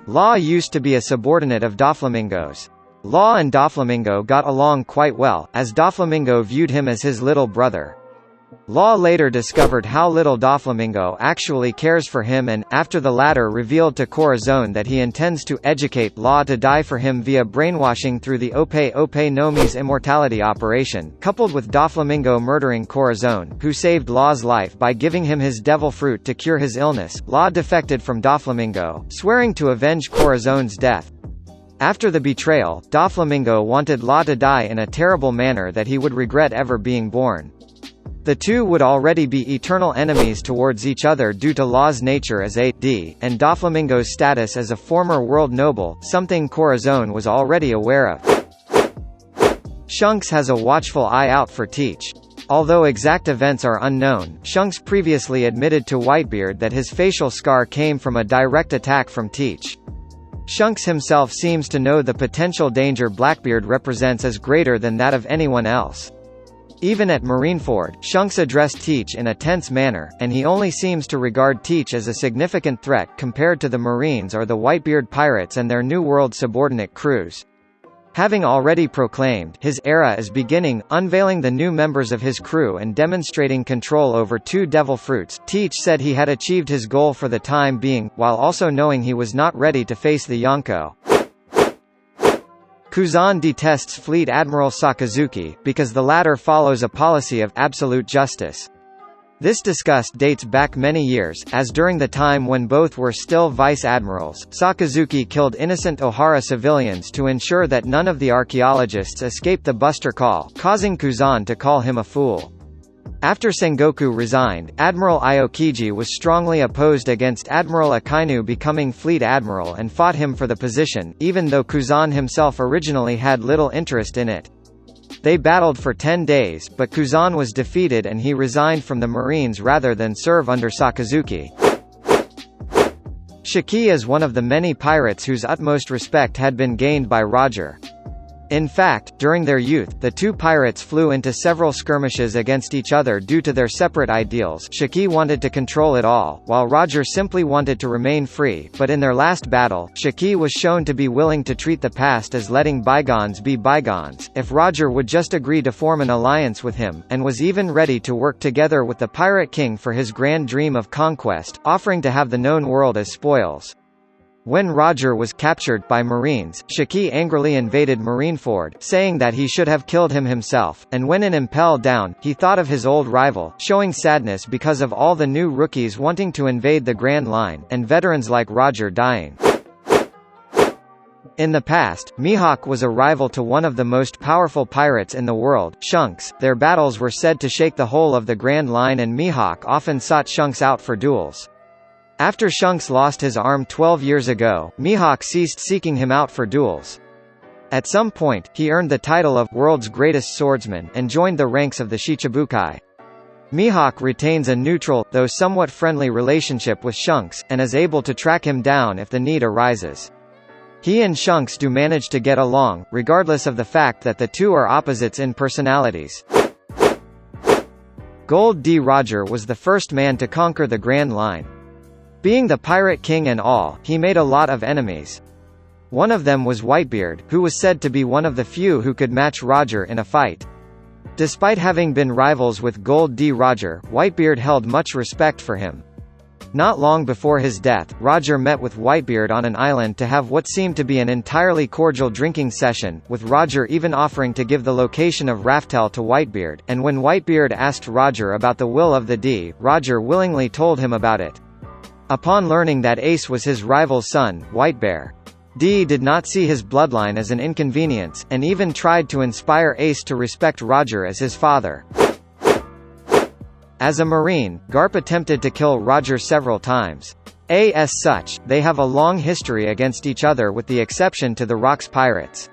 Law used to be a subordinate of Doflamingo's. Law and Doflamingo got along quite well, as Doflamingo viewed him as his little brother. Law later discovered how little Doflamingo actually cares for him and, after the latter revealed to Corazon that he intends to educate Law to die for him via brainwashing through the Ope Ope Nomi's immortality operation, coupled with Doflamingo murdering Corazon, who saved Law's life by giving him his devil fruit to cure his illness, Law defected from Doflamingo, swearing to avenge Corazon's death. After the betrayal, Doflamingo wanted Law to die in a terrible manner that he would regret ever being born. The two would already be eternal enemies towards each other due to Law's nature as a D, and Doflamingo's status as a former world noble, something Corazon was already aware of. Shanks has a watchful eye out for Teach. Although exact events are unknown, Shanks previously admitted to Whitebeard that his facial scar came from a direct attack from Teach. Shanks himself seems to know the potential danger Blackbeard represents as greater than that of anyone else. Even at Marineford, Shanks addressed Teach in a tense manner, and he only seems to regard Teach as a significant threat compared to the Marines or the Whitebeard pirates and their New World subordinate crews. Having already proclaimed his era is beginning, unveiling the new members of his crew and demonstrating control over 2 devil fruits, Teach said he had achieved his goal for the time being, while also knowing he was not ready to face the Yonko. Kuzan detests Fleet Admiral Sakazuki, because the latter follows a policy of absolute justice. This disgust dates back many years, as during the time when both were still vice-admirals, Sakazuki killed innocent Ohara civilians to ensure that none of the archaeologists escaped the Buster Call, causing Kuzan to call him a fool. After Sengoku resigned, Admiral Aokiji was strongly opposed against Admiral Akainu becoming Fleet Admiral and fought him for the position, even though Kuzan himself originally had little interest in it. They battled for 10 days, but Kuzan was defeated and he resigned from the Marines rather than serve under Sakazuki. Shiki is one of the many pirates whose utmost respect had been gained by Roger. In fact, during their youth, the two pirates flew into several skirmishes against each other due to their separate ideals. Shiki wanted to control it all, while Roger simply wanted to remain free, but in their last battle, Shiki was shown to be willing to treat the past as letting bygones be bygones, if Roger would just agree to form an alliance with him, and was even ready to work together with the Pirate King for his grand dream of conquest, offering to have the known world as spoils. When Roger was captured by Marines, Shiki angrily invaded Marineford, saying that he should have killed him himself, and when in Impel Down, he thought of his old rival, showing sadness because of all the new rookies wanting to invade the Grand Line, and veterans like Roger dying. In the past, Mihawk was a rival to one of the most powerful pirates in the world, Shanks. Their battles were said to shake the whole of the Grand Line and Mihawk often sought Shanks out for duels. After Shanks lost his arm 12 years ago, Mihawk ceased seeking him out for duels. At some point, he earned the title of World's Greatest Swordsman and joined the ranks of the Shichibukai. Mihawk retains a neutral, though somewhat friendly relationship with Shanks, and is able to track him down if the need arises. He and Shanks do manage to get along, regardless of the fact that the two are opposites in personalities. Gold D. Roger was the first man to conquer the Grand Line. Being the Pirate King and all, he made a lot of enemies. One of them was Whitebeard, who was said to be one of the few who could match Roger in a fight. Despite having been rivals with Gold D. Roger, Whitebeard held much respect for him. Not long before his death, Roger met with Whitebeard on an island to have what seemed to be an entirely cordial drinking session, with Roger even offering to give the location of Raftel to Whitebeard, and when Whitebeard asked Roger about the will of the D, Roger willingly told him about it. Upon learning that Ace was his rival's son, Whitebear, D did not see his bloodline as an inconvenience, and even tried to inspire Ace to respect Roger as his father. As a Marine, Garp attempted to kill Roger several times. As such, they have a long history against each other with the exception to the Rocks Pirates.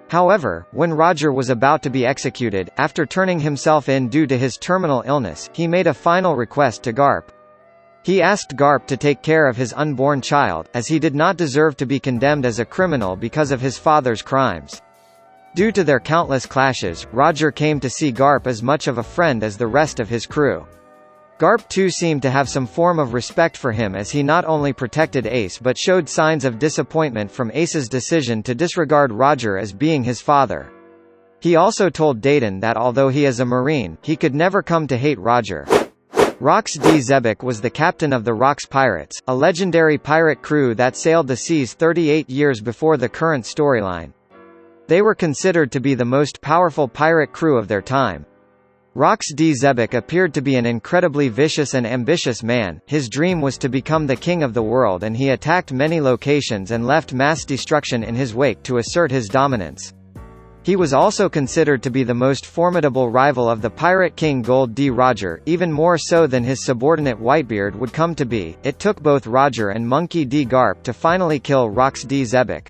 However, when Roger was about to be executed, after turning himself in due to his terminal illness, he made a final request to Garp. He asked Garp to take care of his unborn child, as he did not deserve to be condemned as a criminal because of his father's crimes. Due to their countless clashes, Roger came to see Garp as much of a friend as the rest of his crew. Garp too seemed to have some form of respect for him, as he not only protected Ace but showed signs of disappointment from Ace's decision to disregard Roger as being his father. He also told Dayton that although he is a Marine, he could never come to hate Roger. Rox D. Xebec was the captain of the Rox Pirates, a legendary pirate crew that sailed the seas 38 years before the current storyline. They were considered to be the most powerful pirate crew of their time. Rox D. Xebec appeared to be an incredibly vicious and ambitious man. His dream was to become the king of the world, and he attacked many locations and left mass destruction in his wake to assert his dominance. He was also considered to be the most formidable rival of the Pirate King Gold D. Roger, even more so than his subordinate Whitebeard would come to be. It took both Roger and Monkey D. Garp to finally kill Rox D. Xebec.